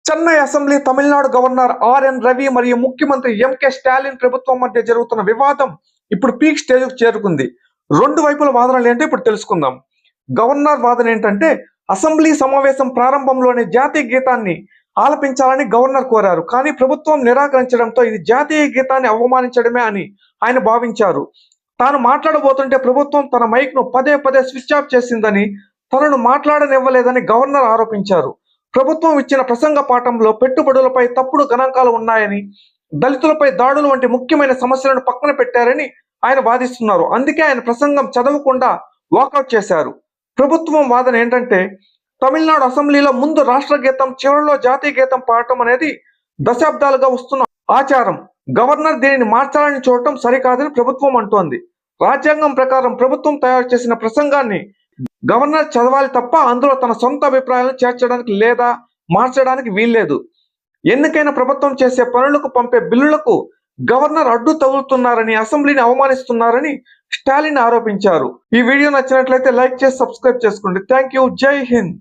Chennai assembly Tamil Nadu governor RN Ravi మరియు ముఖ్యమంత్రి MK Stalin ప్రభుత్వం మధ్య జరుగుతున్న వివాదం ఇప్పుడు పీక్ స్టేజ్కు చేరుకుంది. రెండు వైపుల వాదనలు ఏంటో ఇప్పుడు తెలుసుకుందాం. గవర్నర్ వాదన ఏంటంటే అసెంబ్లీ సమావేశం ప్రారంభంలోనే జాతీయ గీతాన్ని ఆలపించాలని గవర్నర్ కోరారు. కానీ ప్రభుత్వం నిరాకరించడంతో ఇది జాతీయ గీతాన్ని అవమానించడమే అని ఆయన భావించారు. తాను మాట్లాడబోతుంటే ప్రభుత్వం తన మైక్ ను పదే పదే స్విచ్ ఆఫ్ చేసిందని, తనను మాట్లాడనివ్వలేదని గవర్నర్ ఆరోపించారు. ప్రభుత్వం ఇచ్చిన ప్రసంగ పాఠంలో పెట్టుబడులపై తప్పుడు గణాంకాలు ఉన్నాయని, దళితులపై దాడులు వంటి ముఖ్యమైన సమస్యలను పక్కన పెట్టారని ఆయన వాదిస్తున్నారు. అందుకే ఆయన ప్రసంగం చదవకుండా వాకౌట్ చేశారు. ప్రభుత్వం వాదన ఏంటంటే తమిళనాడు అసెంబ్లీలో ముందు రాష్ట్ర గీతం, చివరిలో జాతీయ గీతం పాడటం అనేది దశాబ్దాలుగా వస్తున్న ఆచారం. గవర్నర్ దీనిని మార్చాలని చూడటం సరికాదని ప్రభుత్వం అంటోంది. రాజ్యాంగం ప్రకారం ప్రభుత్వం తయారు చేసిన ప్రసంగాన్ని గవర్నర్ చదవాలి తప్ప అందులో తన సొంత అభిప్రాయాలను చేర్చడానికి లేదా మార్చడానికి వీల్లేదు. ఎన్నికైన ప్రభుత్వం చేసే పనులకు పంపే బిల్లులకు గవర్నర్ అడ్డు తగులుతున్నారని, అసెంబ్లీని అవమానిస్తున్నారని స్టాలిన్ ఆరోపించారు. ఈ వీడియో నచ్చినట్లయితే లైక్ చేసి సబ్స్క్రైబ్ చేసుకోండి. Thank you. జై హింద్.